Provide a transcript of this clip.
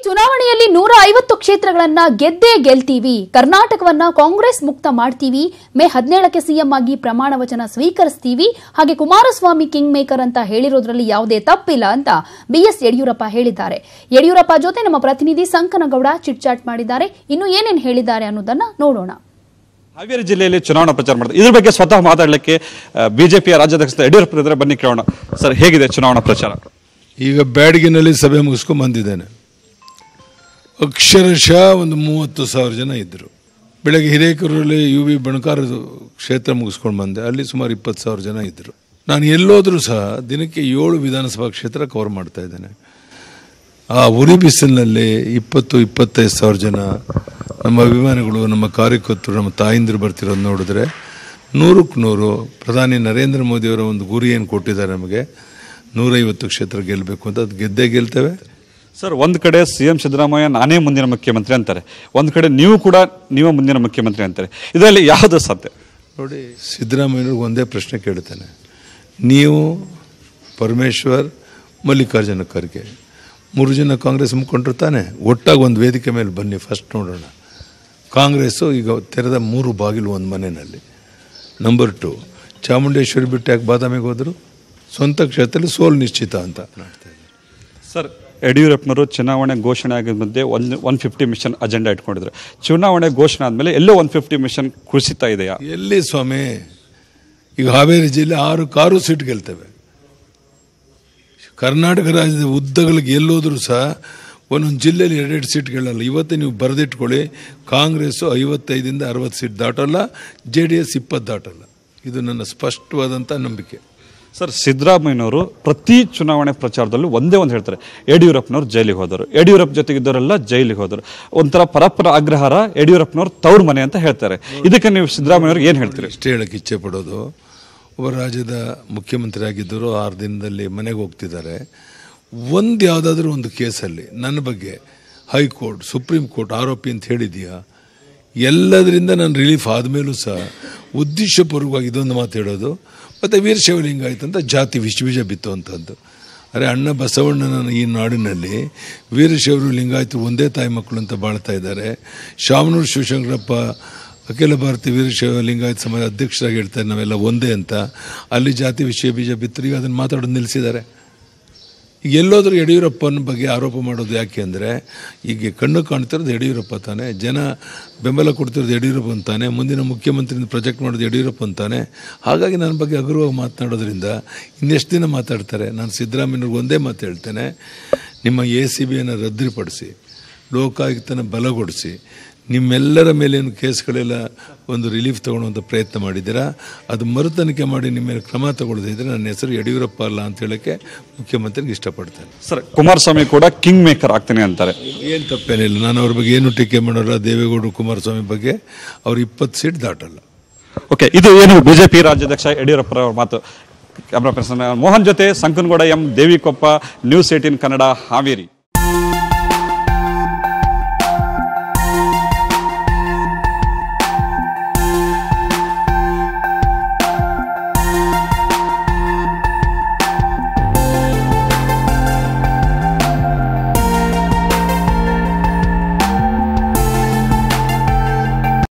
ಚುನಾವಣೆಯಲ್ಲಿ 150 ಕ್ಷೇತ್ರಗಳನ್ನ ಗೆದ್ದೇ ಗೆಲ್ತೀವಿ, ಕರ್ನಾಟಕವನ್ನ ಕಾಂಗ್ರೆಸ್ ಮುಕ್ತ ಮಾಡ್ತೀವಿ, ಮೇ 17ಕ್ಕೆ ಸಿಎಂ ಆಗಿ ಪ್ರಮಾಣ ವಚನ ಸ್ವೀಕರಿಸ್ತೀವಿ, ಹಾಗೆ ಕುಮಾರಸ್ವಾಮಿ ಕಿಂಗ್ ಮೇಕರ್ ಅಂತ ಹೇಳಿರೋದ್ರಲ್ಲಿ ಯಾವುದೇ ತಪ್ಪಿಲ್ಲ ಅಂತ ಬಿಎಸ್ ಯಡಿಯೂರಪ್ಪ ಹೇಳಿದ್ದಾರೆ. ಯಡಿಯೂರಪ್ಪ ಜೊತೆ ನಮ್ಮ ಪ್ರತಿನಿಧಿ ಸಂಕನಗೌಡ ಚಿಟ್ ಚಾಟ್ ಮಾಡಿದ್ದಾರೆ. ಇನ್ನು ಏನೇನು ಹೇಳಿದ್ದಾರೆ ಅನ್ನೋದನ್ನ ನೋಡೋಣ. ಹಾವೇರಿ ಜಿಲ್ಲೆಯಲ್ಲಿ ಚುನಾವಣಾ ಪ್ರಚಾರ ಮಾಡಿದ್ರು. ಇದ್ರ ಬಗ್ಗೆ ಸ್ವತಃ ಮಾತಾಡಲಿಕ್ಕೆ ಬಿಜೆಪಿಯ ರಾಜ್ಯಾಧ್ಯಕ್ಷ ಯಡಿಯೂರಪ್ಪ ಇದ್ದಾರೆ. ಬನ್ನಿ ಕೇಳೋಣ. ಸರ್, ಹೇಗಿದೆ ಚುನಾವಣಾ ಪ್ರಚಾರ? ಈಗ ಬ್ಯಾಡಗಿನಲ್ಲಿ ಸಭೆ ಮುಗಿಸ್ಕೊಂಡು ಬಂದಿದ್ದೇನೆ. ಅಕ್ಷರಶಃ ಒಂದು 30,000 ಜನ ಇದ್ದರು. ಬೆಳಗ್ಗೆ ಹಿರೇಕೆರೂರಲ್ಲಿ UV ಬಣಕಾರ ಕ್ಷೇತ್ರ ಮುಗಿಸ್ಕೊಂಡು ಬಂದೆ, ಅಲ್ಲಿ ಸುಮಾರು 20,000 ಜನ ಇದ್ದರು. ನಾನು ಎಲ್ಲೋದ್ರೂ ಸಹ ದಿನಕ್ಕೆ 7 ವಿಧಾನಸಭಾ ಕ್ಷೇತ್ರ ಕವರ್ ಮಾಡ್ತಾ ಇದ್ದೇನೆ. ಆ ಉರಿ ಬಿಸಿಲಿನಲ್ಲಿ 20-25,000 ಜನ ನಮ್ಮ ಅಭಿಮಾನಿಗಳು, ನಮ್ಮ ಕಾರ್ಯಕರ್ತರು, ನಮ್ಮ ತಾಯಿಂದರು ಬರ್ತಿರೋದು ನೋಡಿದ್ರೆ 100ಕ್ಕೆ 100 ಪ್ರಧಾನಿ ನರೇಂದ್ರ ಮೋದಿಯವರ ಒಂದು ಗುರಿ ಏನು ಕೊಟ್ಟಿದ್ದಾರೆ ನಮಗೆ, 150 ಕ್ಷೇತ್ರ ಗೆಲ್ಲಬೇಕು ಅಂತ, ಅದು ಗೆದ್ದೇ ಗೆಲ್ತೇವೆ. ಸರ್, ಒಂದು ಕಡೆ ಸಿಎಂ ಸಿದ್ದರಾಮಯ್ಯ ನಾನೇ ಮುಂದಿನ ಮುಖ್ಯಮಂತ್ರಿ ಅಂತಾರೆ, ಒಂದು ಕಡೆ ನೀವು ಕೂಡ ನೀವೇ ಮುಂದಿನ ಮುಖ್ಯಮಂತ್ರಿ ಅಂತಾರೆ. ಇದರಲ್ಲಿ ಯಾವುದು ಸತ್ಯ? ನೋಡಿ, ಸಿದ್ದರಾಮಯ್ಯವ್ರಿಗೆ ಒಂದೇ ಪ್ರಶ್ನೆ ಕೇಳ್ತಾನೆ. ನೀವು, ಪರಮೇಶ್ವರ್, ಮಲ್ಲಿಕಾರ್ಜುನ ಖರ್ಗೆ 3 ಜನ ಕಾಂಗ್ರೆಸ್ ಮುಖಂಡರು ತಾನೆ, ಒಟ್ಟಾಗಿ ಒಂದು ವೇದಿಕೆ ಮೇಲೆ ಬನ್ನಿ, ಫಸ್ಟ್ ನೋಡೋಣ. ಕಾಂಗ್ರೆಸ್ಸು ಈಗ ತೆರೆದ 3 ಬಾಗಿಲು ಒಂದು ಮನೆಯಲ್ಲಿ. ನಂಬರ್ 2, ಚಾಮುಂಡೇಶ್ವರಿ ಬಿಟ್ಟು ಯಾಕೆ ಬಾದಾಮಿಗೆ ಹೋದರು? ಸ್ವಂತ ಕ್ಷೇತ್ರದಲ್ಲಿ ಸೋಲು ನಿಶ್ಚಿತ ಅಂತ ಮಾಡ್ತಾ ಇದ್ದಾರೆ. ಸರ್, ಯಡಿಯೂರಪ್ಪನವರು ಚುನಾವಣೆ ಘೋಷಣೆ ಆಗಿದ ಮಧ್ಯೆ 150 ಮಿಷನ್ ಅಜೆಂಡಾ ಇಟ್ಕೊಂಡಿದ್ರು. ಚುನಾವಣೆ ಘೋಷಣೆ ಆದಮೇಲೆ ಎಲ್ಲೋ 150 ಮಿಷನ್ ಕುಸಿತಾ ಇದೆಯಾ? ಎಲ್ಲಿ ಸ್ವಾಮಿ? ಈಗ ಹಾವೇರಿ ಜಿಲ್ಲೆ 6 ಸೀಟ್ ಗೆಲ್ತೇವೆ. ಕರ್ನಾಟಕ ರಾಜ್ಯದ ಉದ್ದಗಳಿಗೆ ಎಲ್ಲೋದ್ರೂ ಸಹ ಒಂದೊಂದು ಜಿಲ್ಲೆಯಲ್ಲಿ 2 ಸೀಟ್ ಗೆಲ್ಲಲ್ಲ. ಇವತ್ತೇ ನೀವು ಬರೆದಿಟ್ಕೊಳ್ಳಿ, ಕಾಂಗ್ರೆಸ್ಸು 55ಇಂದ 60 ಸೀಟ್ ದಾಟಲ್ಲ, JDS 20 ದಾಟಲ್ಲ. ಇದು ನನ್ನ ಸ್ಪಷ್ಟವಾದಂಥ ನಂಬಿಕೆ. ಸರ್, ಸಿದ್ದರಾಮಯ್ಯನವರು ಪ್ರತಿ ಚುನಾವಣೆ ಪ್ರಚಾರದಲ್ಲೂ ಒಂದೇ ಒಂದು ಹೇಳ್ತಾರೆ, ಯಡಿಯೂರಪ್ಪನವರು ಜೈಲಿಗೆ ಹೋದರು, ಯಡಿಯೂರಪ್ಪ ಜೊತೆಗಿದ್ದವರೆಲ್ಲ ಜೈಲಿಗೆ ಹೋದರು. ಒಂಥರ ಪರಪ್ಪರ ಆಗ್ರಹಾರ ಯಡಿಯೂರಪ್ಪನವ್ರು ತವ್ರ ಮನೆ ಅಂತ ಹೇಳ್ತಾರೆ. ಇದಕ್ಕೆ ನೀವು ಸಿದ್ದರಾಮಯ್ಯವ್ರಿಗೆ ಏನು ಹೇಳ್ತೀರಿ? ಇಷ್ಟೇ ಹೇಳಕ್ಕೆ ಇಚ್ಛೆ ಪಡೋದು, ಒಬ್ಬ ರಾಜ್ಯದ ಮುಖ್ಯಮಂತ್ರಿ ಆಗಿದ್ದರು 6 ದಿನದಲ್ಲಿ ಮನೆಗೆ ಹೋಗ್ತಿದ್ದಾರೆ. ಒಂದು ಯಾವುದಾದ್ರೂ ಒಂದು ಕೇಸಲ್ಲಿ ನನ್ನ ಬಗ್ಗೆ ಹೈಕೋರ್ಟ್, ಸುಪ್ರೀಂ ಕೋರ್ಟ್ ಆರೋಪಿ ಅಂತ ಹೇಳಿದೆಯಾ? ಎಲ್ಲದರಿಂದ ನಾನು ರಿಲೀಫ್ ಆದಮೇಲೂ ಸಹ ಉದ್ದೇಶಪೂರ್ವಕವಾಗಿ ಇದೊಂದು ಮಾತು ಹೇಳೋದು, ಮತ್ತು ವೀರಶೈವ ಲಿಂಗಾಯತ ಅಂತ ಜಾತಿ ವಿಷಬೀಜ ಬಿತ್ತುವಂಥದ್ದು. ಅರೆ ಅಣ್ಣ ಬಸವಣ್ಣನ ಈ ನಾಡಿನಲ್ಲಿ ವೀರಶೈವರು ಲಿಂಗಾಯತರು ಒಂದೇ ತಾಯಿ ಮಕ್ಕಳು ಅಂತ ಬಾಳ್ತಾ ಇದ್ದಾರೆ. ಶಾಮನೂರು ಶಿವಶಂಕರಪ್ಪ ಅಖಿಲ ಭಾರತೀಯ ವೀರಶೈವ ಲಿಂಗಾಯತ ಸಮಾಜ ಅಧ್ಯಕ್ಷರಾಗಿ ಹೇಳ್ತಾರೆ ನಾವೆಲ್ಲ ಒಂದೇ ಅಂತ. ಅಲ್ಲಿ ಜಾತಿ ವಿಷಯ ಬೀಜ ಬಿತ್ತರು. ಈಗ ಅದನ್ನು ಮಾತಾಡೋದು ನಿಲ್ಲಿಸಿದ್ದಾರೆ. ಎಲ್ಲೋದ್ರೂ ಯಡಿಯೂರಪ್ಪನ ಬಗ್ಗೆ ಆರೋಪ ಮಾಡೋದು ಯಾಕೆ ಅಂದರೆ, ಈಗ ಕಣ್ಣು ಕಾಣ್ತಿರೋದು ಯಡಿಯೂರಪ್ಪ ತಾನೆ, ಜನ ಬೆಂಬಲ ಕೊಡ್ತಿರೋದು ಯಡಿಯೂರಪ್ಪ ಅಂತಾನೆ, ಮುಂದಿನ ಮುಖ್ಯಮಂತ್ರಿಯಿಂದ ಪ್ರೊಜೆಕ್ಟ್ ಮಾಡೋದು ಯಡಿಯೂರಪ್ಪ ಅಂತಾನೆ. ಹಾಗಾಗಿ ನನ್ನ ಬಗ್ಗೆ ಹಗುರವಾಗಿ ಮಾತನಾಡೋದ್ರಿಂದ ಇನ್ನೆಷ್ಟು ದಿನ ಮಾತಾಡ್ತಾರೆ? ನಾನು ಸಿದ್ದರಾಮಯ್ಯವ್ರಿಗೆ ಒಂದೇ ಮಾತು ಹೇಳ್ತೇನೆ, ನಿಮ್ಮ ACBಯನ್ನು ರದ್ದುಪಡಿಸಿ, ಲೋಕಾಯುಕ್ತನ ಬಲಗೊಳಿಸಿ, ನಿಮ್ಮೆಲ್ಲರ ಮೇಲೇನು ಕೇಸ್ಗಳೆಲ್ಲ ಒಂದು ರಿಲೀಫ್ ತಗೊಳ್ಳುವಂಥ ಪ್ರಯತ್ನ ಮಾಡಿದ್ದೀರಾ, ಅದು ಮರುತನಿಖೆ ಮಾಡಿ ನಿಮ್ಮ ಮೇಲೆ ಕ್ರಮ ತಗೊಳ್ಳೋದಿದ್ರೆ ನನ್ನ ಹೆಸರು ಯಡಿಯೂರಪ್ಪ ಅಲ್ಲ ಅಂತ ಹೇಳೋಕ್ಕೆ ಮುಖ್ಯಮಂತ್ರಿಗೆ ಇಷ್ಟಪಡ್ತೇನೆ. ಸರ್, ಕುಮಾರಸ್ವಾಮಿ ಕೂಡ ಕಿಂಗ್ ಮೇಕರ್ ಆಗ್ತಾನೆ ಅಂತಾರೆ. ಏನು ತಪ್ಪೇನಿಲ್ಲ, ನಾನು ಅವ್ರ ಬಗ್ಗೆ ಏನು ಟೀಕೆ ಮಾಡೋಲ್ಲ. ದೇವೇಗೌಡರು ಕುಮಾರಸ್ವಾಮಿ ಬಗ್ಗೆ ಅವ್ರು 20 ಸೀಟ್ ದಾಟಲ್ಲ. ಓಕೆ, ಇದು ಏನು ಬಿಜೆಪಿ ರಾಜ್ಯಾಧ್ಯಕ್ಷ ಯಡಿಯೂರಪ್ಪರವರ ಮಾತು. ಕ್ಯಾಮ್ರಾ ಪರ್ಸನ್ ಮೋಹನ್ ಜೊತೆ ಸಂಕನಗೌಡ, ಎಂ ದೇವಿಕೊಪ್ಪ, ನ್ಯೂಸ್ 18 ಕನ್ನಡ, ಹಾವೇರಿ.